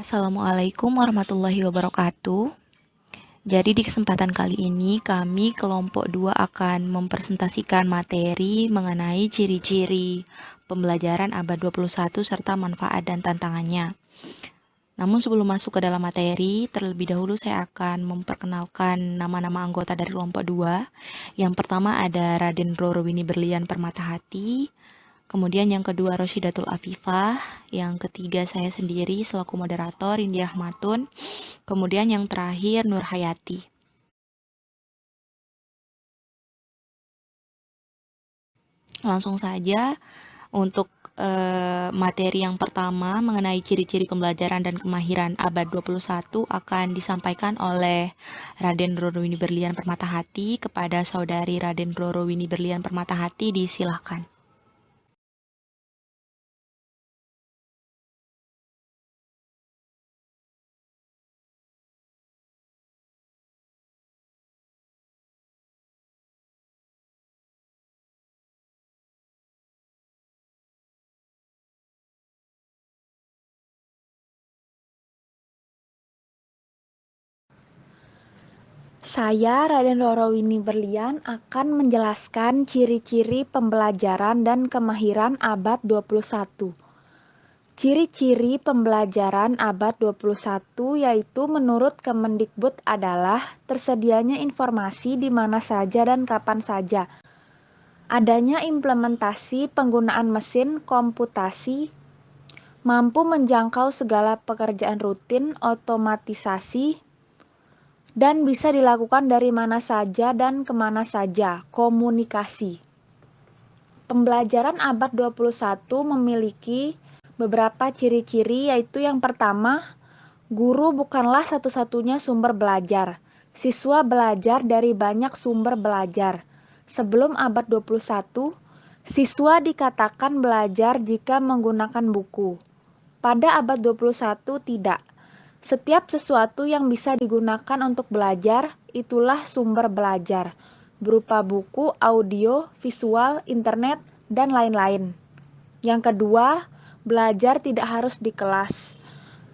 Assalamualaikum warahmatullahi wabarakatuh. Jadi di kesempatan kali ini kami kelompok 2 akan mempresentasikan materi mengenai ciri-ciri pembelajaran abad 21 serta manfaat dan tantangannya. Namun sebelum masuk ke dalam materi, terlebih dahulu saya akan memperkenalkan nama-nama anggota dari kelompok 2. Yang pertama ada Raden Rorowini Berlian Permatahati. Kemudian yang kedua Roshidatul Afifah, yang ketiga saya sendiri selaku moderator Indi Rahmatun, kemudian yang terakhir Nur Hayati. Langsung saja untuk materi yang pertama mengenai ciri-ciri pembelajaran dan kemahiran abad 21 akan disampaikan oleh Raden Rorowini Berlian Permatahati kepada saudari Raden Rorowini Berlian Permatahati, disilahkan. Saya, Raden Rorowini Berlian, akan menjelaskan ciri-ciri pembelajaran dan kemahiran abad 21. Ciri-ciri pembelajaran abad 21 yaitu menurut Kemendikbud adalah tersedianya informasi di mana saja dan kapan saja, adanya implementasi penggunaan mesin komputasi, mampu menjangkau segala pekerjaan rutin, otomatisasi, dan bisa dilakukan dari mana saja dan kemana saja, komunikasi. Pembelajaran abad 21 memiliki beberapa ciri-ciri, yaitu yang pertama, guru bukanlah satu-satunya sumber belajar. Siswa belajar dari banyak sumber belajar. Sebelum abad 21, siswa dikatakan belajar jika menggunakan buku. Pada abad 21 tidak. Setiap sesuatu yang bisa digunakan untuk belajar, itulah sumber belajar, berupa buku, audio, visual, internet, dan lain-lain. Yang kedua, belajar tidak harus di kelas.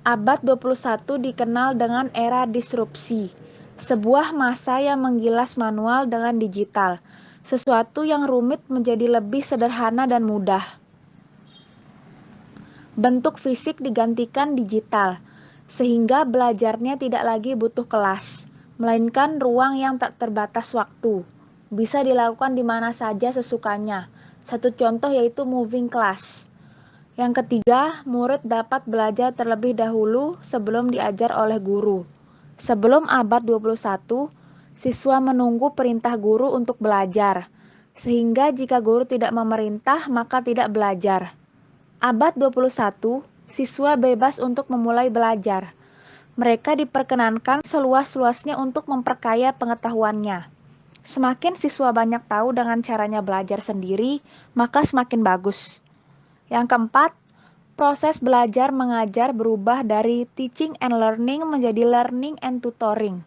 Abad 21 dikenal dengan era disrupsi, sebuah masa yang menggilas manual dengan digital, sesuatu yang rumit menjadi lebih sederhana dan mudah. Bentuk fisik digantikan digital, sehingga belajarnya tidak lagi butuh kelas, melainkan ruang yang tak terbatas waktu. Bisa dilakukan di mana saja sesukanya. Satu contoh yaitu moving class. Yang ketiga, murid dapat belajar terlebih dahulu sebelum diajar oleh guru. Sebelum abad 21, siswa menunggu perintah guru untuk belajar, sehingga jika guru tidak memerintah, maka tidak belajar. Abad 21, siswa bebas untuk memulai belajar. Mereka diperkenankan seluas-luasnya untuk memperkaya pengetahuannya. Semakin siswa banyak tahu dengan caranya belajar sendiri, maka semakin bagus. Yang keempat, proses belajar mengajar berubah dari teaching and learning menjadi learning and tutoring.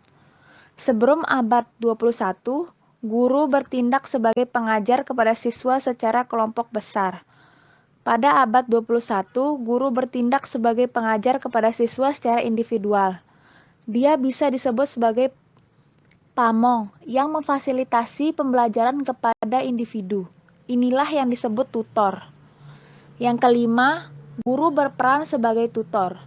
Sebelum abad 21, guru bertindak sebagai pengajar kepada siswa secara kelompok besar. Pada abad 21, guru bertindak sebagai pengajar kepada siswa secara individual. Dia bisa disebut sebagai pamong yang memfasilitasi pembelajaran kepada individu. Inilah yang disebut tutor. Yang kelima, guru berperan sebagai tutor.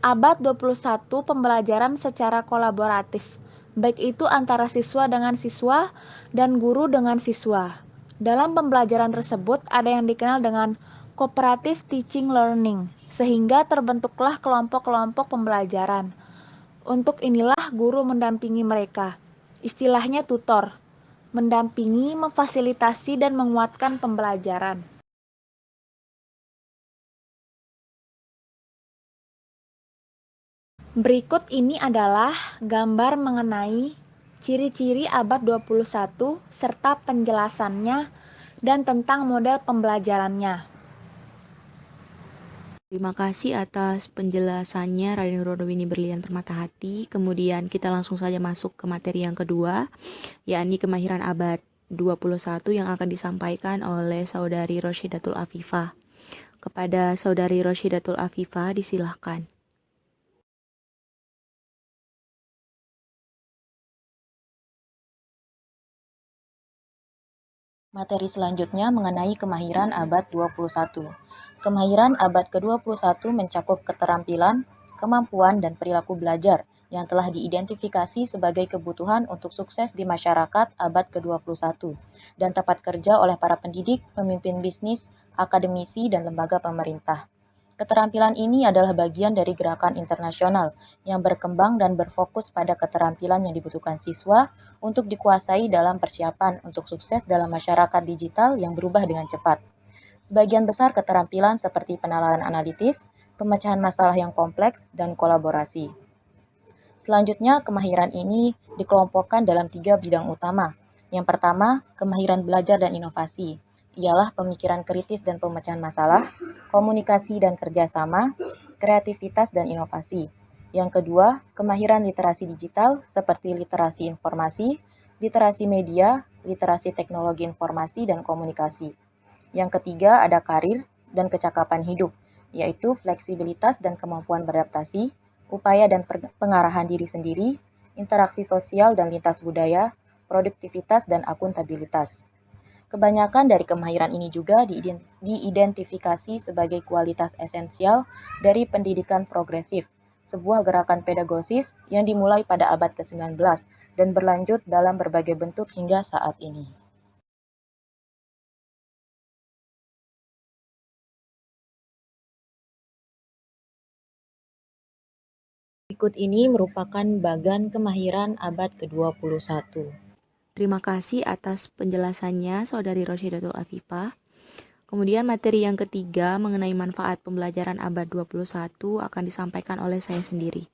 Abad 21 pembelajaran secara kolaboratif, baik itu antara siswa dengan siswa dan guru dengan siswa. Dalam pembelajaran tersebut ada yang dikenal dengan cooperative teaching learning, sehingga terbentuklah kelompok-kelompok pembelajaran. Untuk inilah guru mendampingi mereka. Istilahnya tutor, mendampingi, memfasilitasi, dan menguatkan pembelajaran. Berikut ini adalah gambar mengenai ciri-ciri abad 21 serta penjelasannya dan tentang model pembelajarannya. Terima kasih atas penjelasannya Raden Rorowini Berlian Permatahati. Kemudian kita langsung saja masuk ke materi yang kedua, yakni kemahiran abad 21 yang akan disampaikan oleh saudari Roshidatul Afifah. Kepada saudari Roshidatul Afifah disilahkan. Materi selanjutnya mengenai kemahiran abad 21. Kemahiran abad ke-21 mencakup keterampilan, kemampuan, dan perilaku belajar yang telah diidentifikasi sebagai kebutuhan untuk sukses di masyarakat abad ke-21 dan tempat kerja oleh para pendidik, pemimpin bisnis, akademisi, dan lembaga pemerintah. Keterampilan ini adalah bagian dari gerakan internasional yang berkembang dan berfokus pada keterampilan yang dibutuhkan siswa untuk dikuasai dalam persiapan untuk sukses dalam masyarakat digital yang berubah dengan cepat. Sebagian besar keterampilan seperti penalaran analitis, pemecahan masalah yang kompleks, dan kolaborasi. Selanjutnya, kemahiran ini dikelompokkan dalam 3 bidang utama. Yang pertama, kemahiran belajar dan inovasi. Ialah pemikiran kritis dan pemecahan masalah, komunikasi dan kerjasama, kreativitas dan inovasi. Yang kedua, kemahiran literasi digital seperti literasi informasi, literasi media, literasi teknologi informasi dan komunikasi. Yang ketiga, ada karir dan kecakapan hidup, yaitu fleksibilitas dan kemampuan beradaptasi, upaya dan pengarahan diri sendiri, interaksi sosial dan lintas budaya, produktivitas dan akuntabilitas. Kebanyakan dari kemahiran ini juga diidentifikasi sebagai kualitas esensial dari pendidikan progresif, sebuah gerakan pedagosis yang dimulai pada abad ke-19 dan berlanjut dalam berbagai bentuk hingga saat ini. Berikut ini merupakan bagan kemahiran abad ke-21. Terima kasih atas penjelasannya, Saudari Roshidatul Afifah. Kemudian materi yang ketiga mengenai manfaat pembelajaran abad 21 akan disampaikan oleh saya sendiri.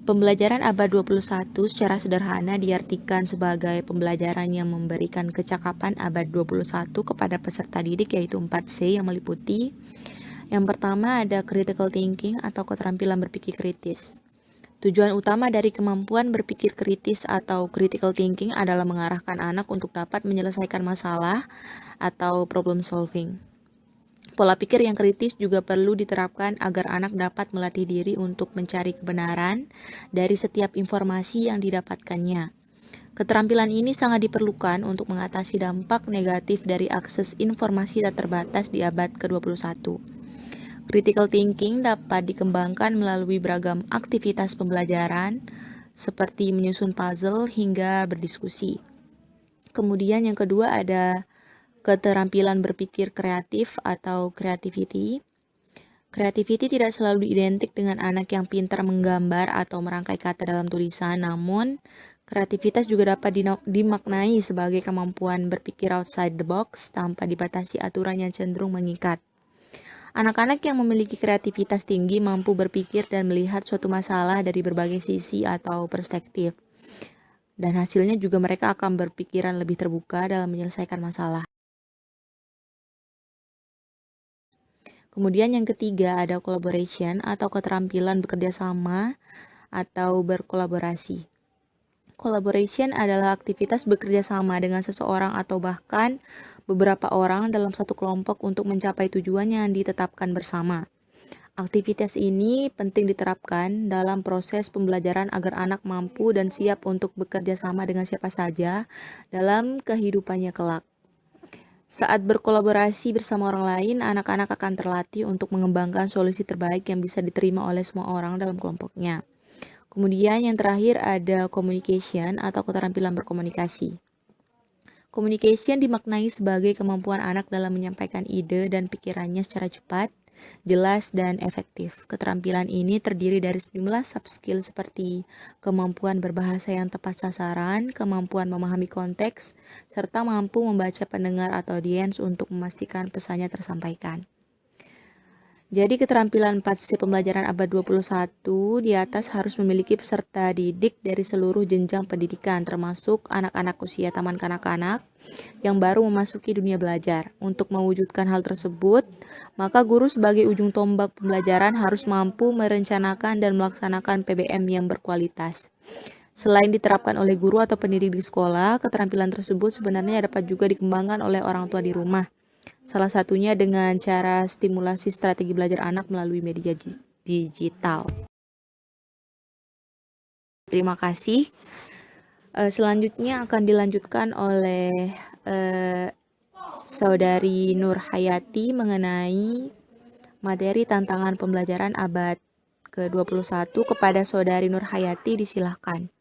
Pembelajaran abad 21 secara sederhana diartikan sebagai pembelajaran yang memberikan kecakapan abad 21 kepada peserta didik, yaitu 4C yang meliputi: yang pertama ada critical thinking atau keterampilan berpikir kritis. Tujuan utama dari kemampuan berpikir kritis atau critical thinking adalah mengarahkan anak untuk dapat menyelesaikan masalah atau problem solving. Pola pikir yang kritis juga perlu diterapkan agar anak dapat melatih diri untuk mencari kebenaran dari setiap informasi yang didapatkannya. Keterampilan ini sangat diperlukan untuk mengatasi dampak negatif dari akses informasi tak terbatas di abad ke-21. Critical thinking dapat dikembangkan melalui beragam aktivitas pembelajaran, seperti menyusun puzzle hingga berdiskusi. Kemudian yang kedua ada keterampilan berpikir kreatif atau creativity. Creativity tidak selalu identik dengan anak yang pintar menggambar atau merangkai kata dalam tulisan, namun kreativitas juga dapat dimaknai sebagai kemampuan berpikir outside the box tanpa dibatasi aturan yang cenderung mengikat. Anak-anak yang memiliki kreativitas tinggi mampu berpikir dan melihat suatu masalah dari berbagai sisi atau perspektif. Dan hasilnya juga mereka akan berpikiran lebih terbuka dalam menyelesaikan masalah. Kemudian yang ketiga ada collaboration atau keterampilan bekerja sama atau berkolaborasi. Collaboration adalah aktivitas bekerja sama dengan seseorang atau bahkan beberapa orang dalam satu kelompok untuk mencapai tujuan yang ditetapkan bersama. Aktivitas ini penting diterapkan dalam proses pembelajaran agar anak mampu dan siap untuk bekerja sama dengan siapa saja dalam kehidupannya kelak. Saat berkolaborasi bersama orang lain, anak-anak akan terlatih untuk mengembangkan solusi terbaik yang bisa diterima oleh semua orang dalam kelompoknya. Kemudian yang terakhir ada communication atau keterampilan berkomunikasi. Communication dimaknai sebagai kemampuan anak dalam menyampaikan ide dan pikirannya secara cepat, jelas, dan efektif. Keterampilan ini terdiri dari sejumlah sub-skill seperti kemampuan berbahasa yang tepat sasaran, kemampuan memahami konteks, serta mampu membaca pendengar atau audiens untuk memastikan pesannya tersampaikan. Jadi keterampilan 4C pembelajaran abad 21 di atas harus memiliki peserta didik dari seluruh jenjang pendidikan, termasuk anak-anak usia taman kanak-kanak yang baru memasuki dunia belajar. Untuk mewujudkan hal tersebut, maka guru sebagai ujung tombak pembelajaran harus mampu merencanakan dan melaksanakan PBM yang berkualitas. Selain diterapkan oleh guru atau pendidik di sekolah, keterampilan tersebut sebenarnya dapat juga dikembangkan oleh orang tua di rumah. Salah satunya dengan cara stimulasi strategi belajar anak melalui media digital. Terima kasih. Selanjutnya akan dilanjutkan oleh Saudari Nur Hayati mengenai materi tantangan pembelajaran abad ke-21. Kepada Saudari Nur Hayati disilahkan.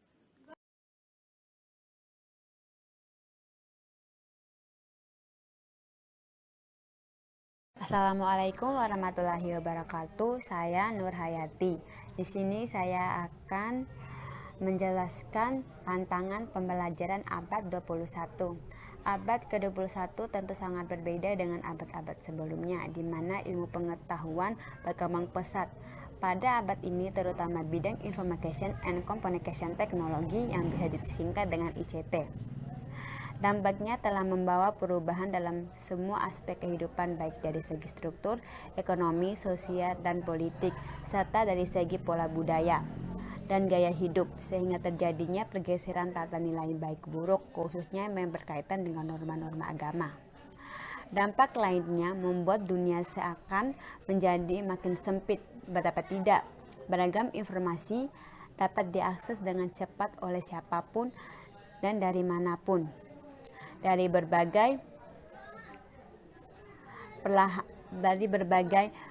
Assalamualaikum warahmatullahi wabarakatuh. Saya Nur Hayati. Di sini saya akan menjelaskan tantangan pembelajaran abad 21. Abad ke-21 tentu sangat berbeda dengan abad-abad sebelumnya, di mana ilmu pengetahuan berkembang pesat. Pada abad ini terutama bidang Information and Communication Technology yang bisa disingkat dengan ICT. Dampaknya telah membawa perubahan dalam semua aspek kehidupan, baik dari segi struktur, ekonomi, sosial, dan politik, serta dari segi pola budaya dan gaya hidup, sehingga terjadinya pergeseran tata nilai baik buruk, khususnya yang berkaitan dengan norma-norma agama. Dampak lainnya membuat dunia seakan menjadi makin sempit. Betapa tidak, beragam informasi dapat diakses dengan cepat oleh siapapun dan dari manapun. Dari berbagai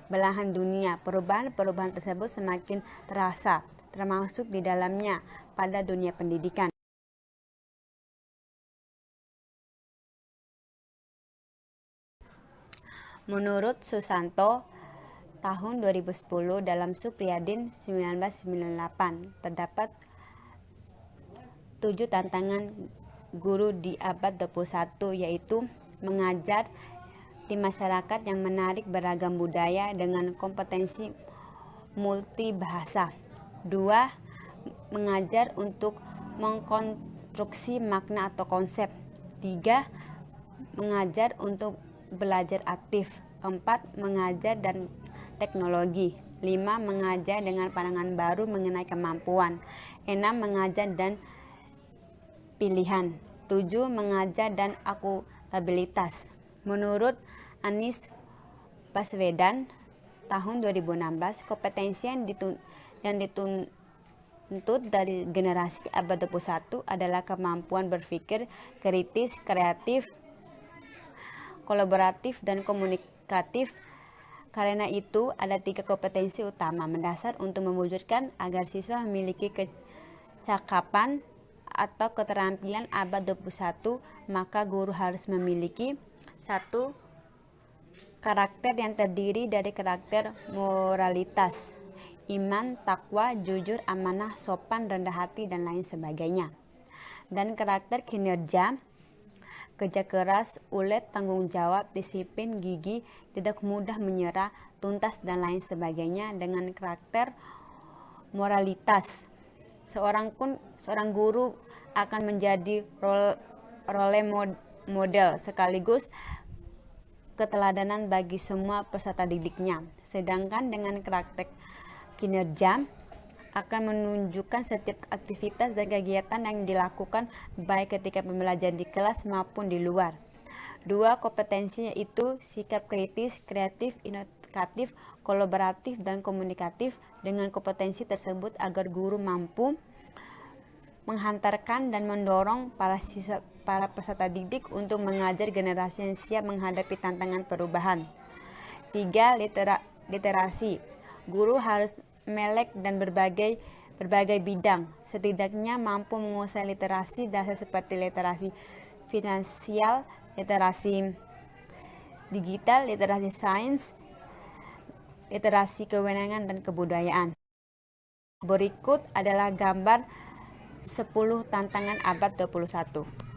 belahan dunia, perubahan tersebut semakin terasa, termasuk di dalamnya pada dunia pendidikan. Menurut Susanto, tahun 2010 dalam Supriyadin 1998, terdapat 7 tantangan guru di abad 21, yaitu mengajar di masyarakat yang menarik beragam budaya dengan kompetensi multibahasa. 2. Mengajar untuk mengkonstruksi makna atau konsep. 3. Mengajar untuk belajar aktif. 4. Mengajar dan teknologi. 5. Mengajar dengan pandangan baru mengenai kemampuan. 6. Mengajar dan pilihan. 7. Mengajar dan akuntabilitas. Menurut Anies Baswedan, tahun 2016, kompetensi yang dituntut dari generasi abad 21 adalah kemampuan berpikir kritis, kreatif, kolaboratif, dan komunikatif. Karena itu, ada 3 kompetensi utama mendasar untuk mewujudkan agar siswa memiliki kecakapan atau keterampilan abad 21, maka guru harus memiliki 1. Karakter yang terdiri dari karakter moralitas, iman, takwa, jujur, amanah, sopan, rendah hati, dan lain sebagainya. Dan karakter kinerja, kerja keras, ulet, tanggung jawab, disiplin, gigih, tidak mudah menyerah, tuntas, dan lain sebagainya. Dengan karakter moralitas, seorang guru akan menjadi role model sekaligus keteladanan bagi semua peserta didiknya. Sedangkan dengan karakter kinerja akan menunjukkan setiap aktivitas dan kegiatan yang dilakukan baik ketika pembelajaran di kelas maupun di luar. 2 kompetensinya itu sikap kritis, kreatif, inovatif, kolaboratif, dan komunikatif. Dengan kompetensi tersebut agar guru mampu menghantarkan dan mendorong para peserta didik untuk mengajar generasi yang siap menghadapi tantangan perubahan. 3. Literasi. Guru harus melek dan berbagai bidang, setidaknya mampu menguasai literasi dasar seperti literasi finansial, literasi digital, literasi sains, literasi kewenangan, dan kebudayaan. Berikut adalah gambar 10 tantangan abad 21.